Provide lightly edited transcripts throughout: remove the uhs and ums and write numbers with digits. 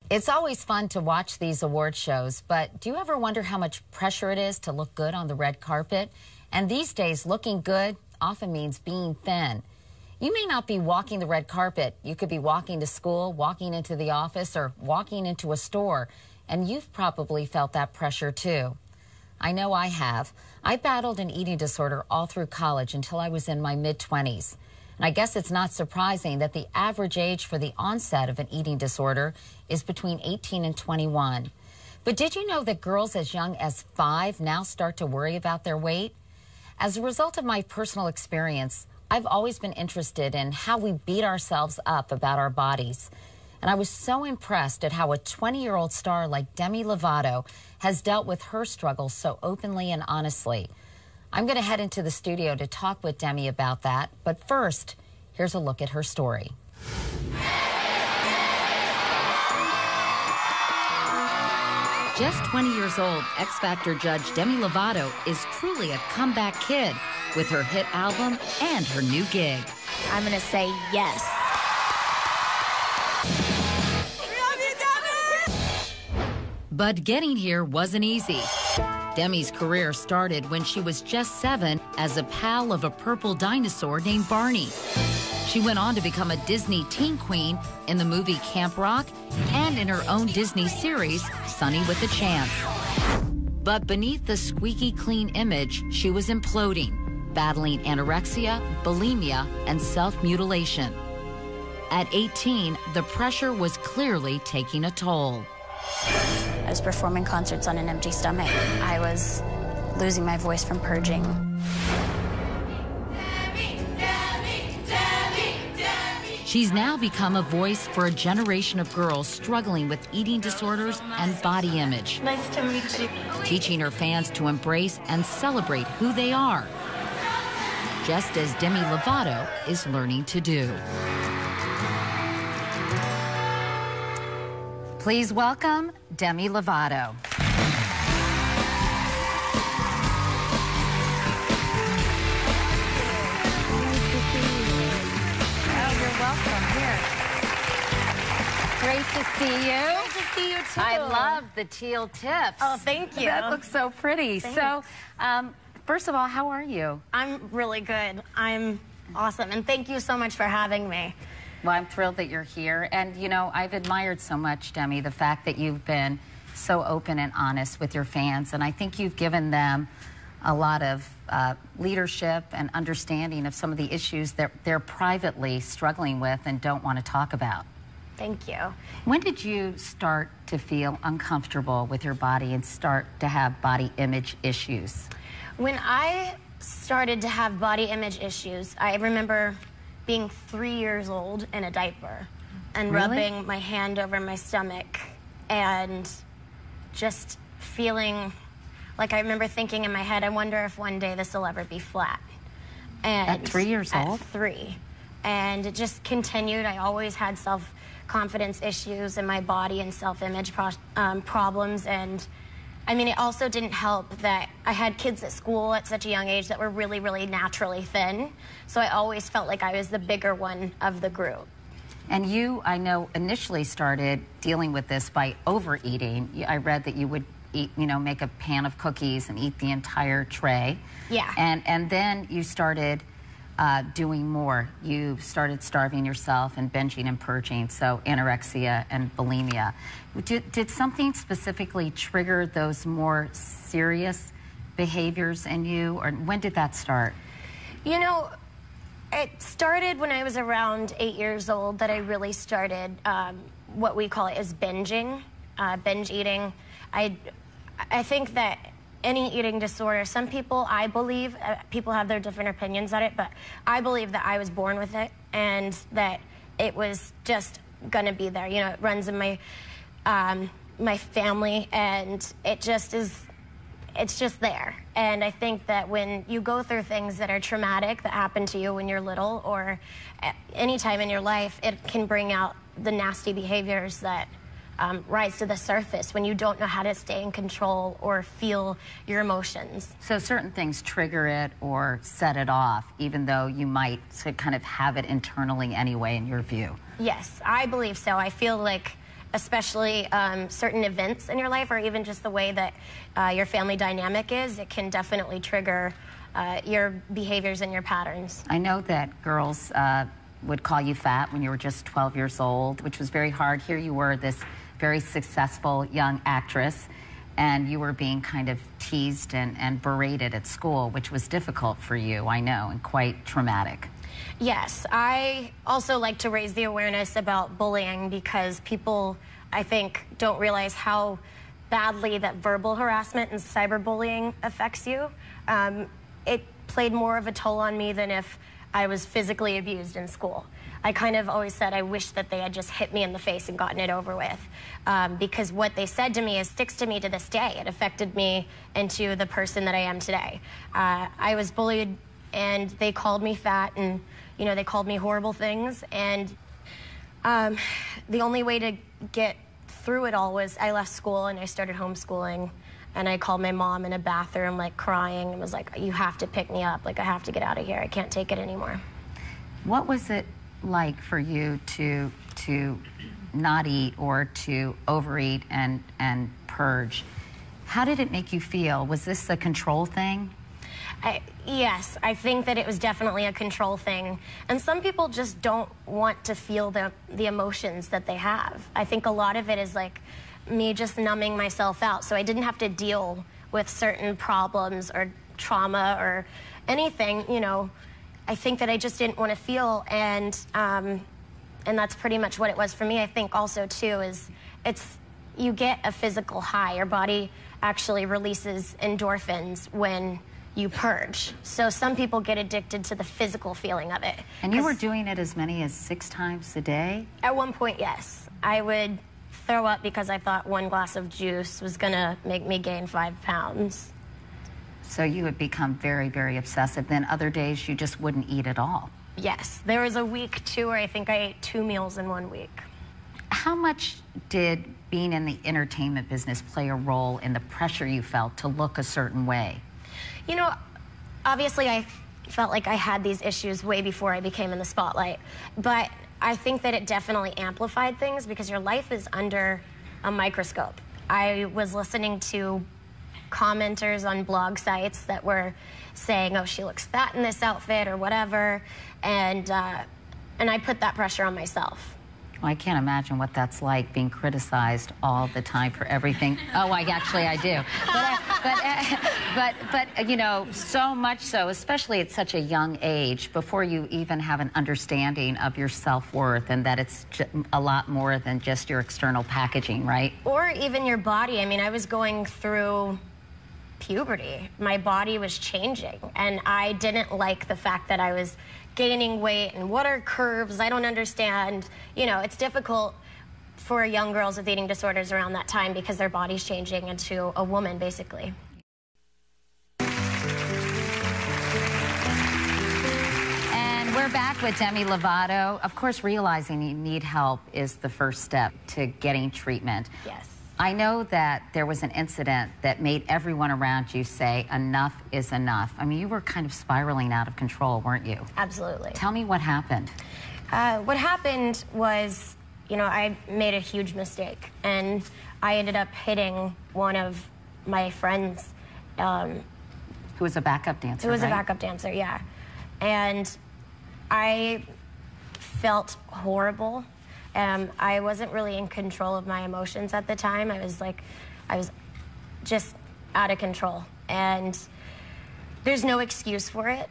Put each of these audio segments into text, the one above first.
It's always fun to watch these award shows, but do you ever wonder how much pressure it is to look good on the red carpet? And these days, looking good often means being thin. You may not be walking the red carpet. You could be walking to school, walking into the office, or walking into a store. And you've probably felt that pressure too. I know I have. I battled an eating disorder all through college until I was in my mid-20s. And I guess it's not surprising that the average age for the onset of an eating disorder is between 18 and 21. But did you know that girls as young as 5 now start to worry about their weight? As a result of my personal experience, I've always been interested in how we beat ourselves up about our bodies. And I was so impressed at how a 20-year-old star like Demi Lovato has dealt with her struggles so openly and honestly. I'm going to head into the studio to talk with Demi about that. But first, here's a look at her story. Just 20 years old, X Factor judge Demi Lovato is truly a comeback kid with her hit album and her new gig. I'm going to say yes. But getting here wasn't easy. Demi's career started when she was just 7 as a pal of a purple dinosaur named Barney. She went on to become a Disney teen queen in the movie Camp Rock and in her own Disney series, Sunny with a Chance. But beneath the squeaky clean image, she was imploding, battling anorexia, bulimia, and self-mutilation. At 18, the pressure was clearly taking a toll. I was performing concerts on an empty stomach. I was losing my voice from purging. She's now become a voice for a generation of girls struggling with eating disorders and body image. Nice to meet you. Teaching her fans to embrace and celebrate who they are, just as Demi Lovato is learning to do. Please welcome Demi Lovato. Great to see you. Great to see you, too. I love the teal tips. Oh, thank you. That looks so pretty. Thanks. So, first of all, how are you? I'm really good. I'm awesome, and thank you so much for having me. Well, I'm thrilled that you're here. And, you know, I've admired so much, Demi, the fact that you've been so open and honest with your fans. And I think you've given them a lot of leadership and understanding of some of the issues that they're privately struggling with and don't want to talk about. Thank you. When did you start to feel uncomfortable with your body and start to have body image issues? When I started to have body image issues, I remember being 3 years old in a diaper and rubbing my hand over my stomach and just feeling like, I remember thinking in my head, I wonder if one day this will ever be flat. And at 3 years old? At 3. And it just continued. I always had self-confidence issues in my body and self-image problems. And I mean, it also didn't help that I had kids at school at such a young age that were really, really naturally thin. So I always felt like I was the bigger one of the group. And you, I know, initially started dealing with this by overeating. I read that you would eat, you know, make a pan of cookies and eat the entire tray. Yeah. And then you started doing more. You started starving yourself and binging and purging, so anorexia and bulimia. Did something specifically trigger those more serious behaviors in you, or when did that start? You know, it started when I was around 8 years old that I really started what we call it is binging, binge eating. I think that any eating disorder, some people, I believe, people have their different opinions on it, but I believe that I was born with it and that it was just gonna be there. You know, it runs in my my family, and it just is, it's just there. And I think that when you go through things that are traumatic that happen to you when you're little or at any time in your life, it can bring out the nasty behaviors that rise to the surface when you don't know how to stay in control or feel your emotions. So certain things trigger it or set it off, even though you might kind of have it internally anyway, in your view. Yes, I believe so. I feel like especially certain events in your life, or even just the way that your family dynamic is, it can definitely trigger your behaviors and your patterns. I know that girls would call you fat when you were just 12 years old, which was very hard. Here you were, this very successful young actress, and you were being kind of teased and berated at school, which was difficult for you, I know, and quite traumatic. Yes, I also like to raise the awareness about bullying because people, I think, don't realize how badly that verbal harassment and cyberbullying affects you. It played more of a toll on me than if I was physically abused in school. I kind of always said I wish that they had just hit me in the face and gotten it over with, because what they said to me sticks to me to this day. It affected me into the person that I am today. I was bullied, and they called me fat, and they called me horrible things, and the only way to get through it all was I left school and I started homeschooling. And I called my mom in a bathroom, like crying, and was like, you have to pick me up. Like, I have to get out of here. I can't take it anymore. What was it like for you to not eat or to overeat and purge? How did it make you feel? Was this a control thing? Yes, I think that it was definitely a control thing. And some people just don't want to feel the emotions that they have. I think a lot of it is like me just numbing myself out, so I didn't have to deal with certain problems or trauma or anything. I think that I just didn't want to feel, and that's pretty much what it was for me. I think also too is you get a physical high. Your body actually releases endorphins when you purge. So some people get addicted to the physical feeling of it. And you were doing it as many as 6 times a day? At one point, yes. I would throw up because I thought one glass of juice was gonna make me gain 5 pounds. So you would become very, very obsessive. Then other days you just wouldn't eat at all. Yes, there was a week too where I think I ate 2 meals in 1 week. How much did being in the entertainment business play a role in the pressure you felt to look a certain way? Obviously I felt like I had these issues way before I became in the spotlight, but I think that it definitely amplified things because your life is under a microscope. I was listening to commenters on blog sites that were saying, oh, she looks fat in this outfit or whatever, and I put that pressure on myself. Well, I can't imagine what that's like, being criticized all the time for everything. Oh, I do. But so much so, especially at such a young age, before you even have an understanding of your self-worth and that it's a lot more than just your external packaging, right? Or even your body. I mean, I was going through puberty. My body was changing, and I didn't like the fact that I was gaining weight, and what are curves? I don't understand. It's difficult for young girls with eating disorders around that time because their body's changing into a woman, basically. And we're back with Demi Lovato. Of course, realizing you need help is the first step to getting treatment. Yes. I know that there was an incident that made everyone around you say, enough is enough. I mean, you were kind of spiraling out of control, weren't you? Absolutely. Tell me what happened. What happened was, I made a huge mistake, and I ended up hitting one of my friends. Who was a backup dancer, Who was right? a backup dancer, yeah. And I felt horrible. I wasn't really in control of my emotions at the time. I was just out of control. And there's no excuse for it.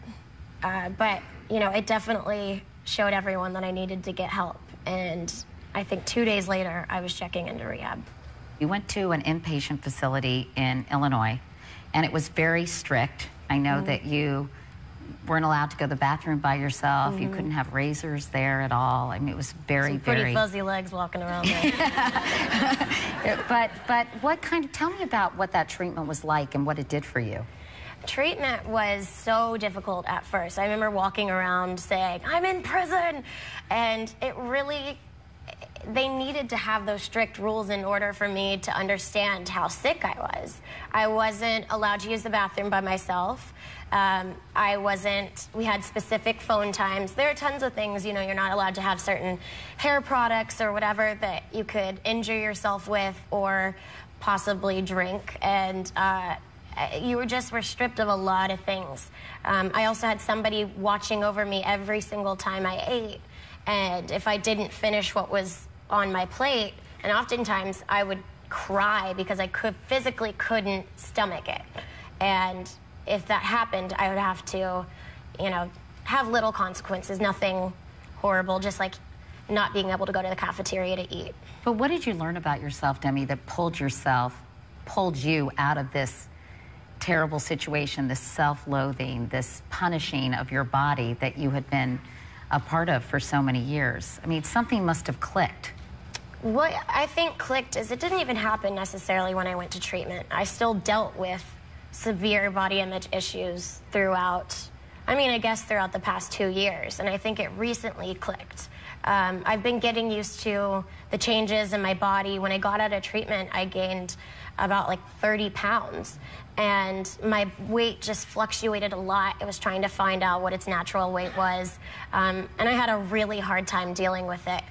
But, it definitely showed everyone that I needed to get help. And I think 2 days later, I was checking into rehab. You went to an inpatient facility in Illinois, and it was very strict. I know that you weren't allowed to go to the bathroom by yourself. You couldn't have razors there at all. I mean, it was very, pretty fuzzy legs walking around there. But tell me about what that treatment was like and what it did for you. Treatment was so difficult at first. I remember walking around saying, I'm in prison. And they needed to have those strict rules in order for me to understand how sick I was. I wasn't allowed to use the bathroom by myself. We had specific phone times. There are tons of things, you know, you're not allowed to have certain hair products or whatever that you could injure yourself with or possibly drink. And you were stripped of a lot of things. I also had somebody watching over me every single time I ate. And if I didn't finish what was on my plate, and oftentimes I would cry because I physically couldn't stomach it. And if that happened, I would have to, you know, have little consequences, nothing horrible, just like not being able to go to the cafeteria to eat. But what did you learn about yourself, Demi, that pulled you out of this terrible situation, this self-loathing, this punishing of your body that you had been a part of for so many years? I mean, something must have clicked. What I think clicked is it didn't even happen necessarily when I went to treatment. I still dealt with severe body image issues throughout, I guess throughout the past 2 years, and I think it recently clicked. I've been getting used to the changes in my body. When I got out of treatment, I gained about like 30 pounds, and my weight just fluctuated a lot. I was trying to find out what its natural weight was, and I had a really hard time dealing with it.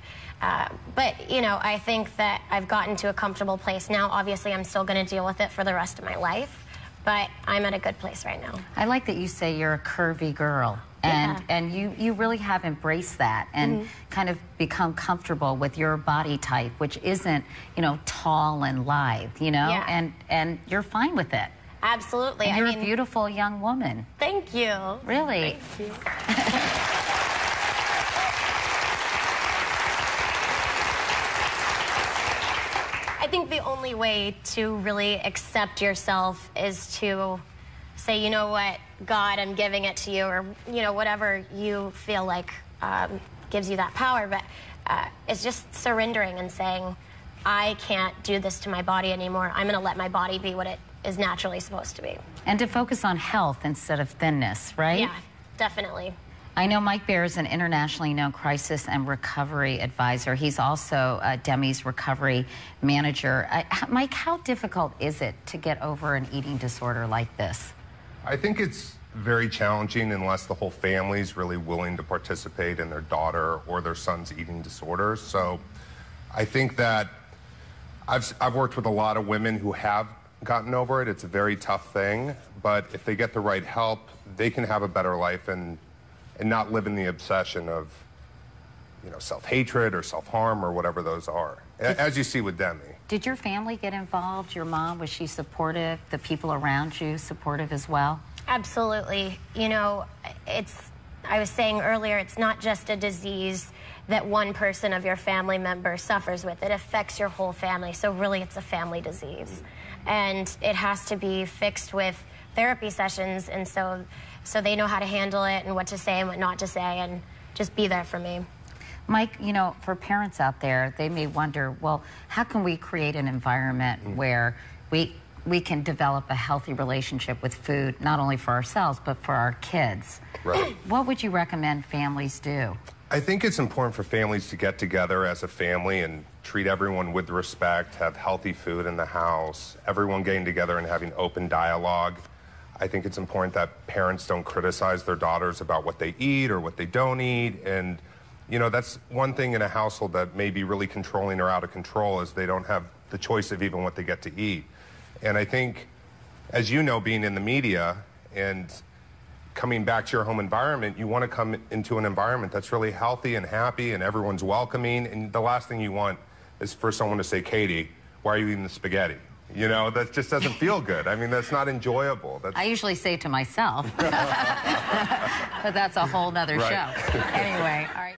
But, you know, I think that I've gotten to a comfortable place now. Obviously, I'm still going to deal with it for the rest of my life, but I'm at a good place right now. I like that you say you're a curvy girl. And you really have embraced that and kind of become comfortable with your body type, which isn't, you know, tall and lithe, you know, and you're fine with it. Absolutely. And you're a beautiful young woman. Thank you. Really. Thank you. I think the only way to really accept yourself is to say, you know what, God, I'm giving it to you, or, you know, whatever you feel like gives you that power. But it's just surrendering and saying, I can't do this to my body anymore. I'm going to let my body be what it is naturally supposed to be. And to focus on health instead of thinness, right? Yeah, definitely. I know Mike Baer is an internationally known crisis and recovery advisor. He's also Demi's recovery manager. Mike, how difficult is it to get over an eating disorder like this? I think it's very challenging unless the whole family is really willing to participate in their daughter or their son's eating disorders. So I think that I've worked with a lot of women who have gotten over it. It's a very tough thing, but if they get the right help, they can have a better life and not live in the obsession of, you know, self-hatred or self-harm or whatever those are, as you see with Demi. Did your family get involved? Your mom, was she supportive? The people around you supportive as well? Absolutely. You know, I was saying earlier, it's not just a disease that one person of your family member suffers with. It affects your whole family. So really, it's a family disease. And it has to be fixed with therapy sessions. And so they know how to handle it and what to say and what not to say, and just be there for me. Mike, you know, for parents out there, they may wonder, well, how can we create an environment where we can develop a healthy relationship with food, not only for ourselves, but for our kids? Right. What would you recommend families do? I think it's important for families to get together as a family and treat everyone with respect, have healthy food in the house, everyone getting together and having open dialogue. I think it's important that parents don't criticize their daughters about what they eat or what they don't eat. And, you know, that's one thing in a household that may be really controlling or out of control, is they don't have the choice of even what they get to eat. And I think, as you know, being in the media and coming back to your home environment, you want to come into an environment that's really healthy and happy and everyone's welcoming. And the last thing you want is for someone to say, Katie, why are you eating the spaghetti? You know, that just doesn't feel good. I mean, that's not enjoyable. I usually say to myself, but that's a whole nother show. Anyway, all right.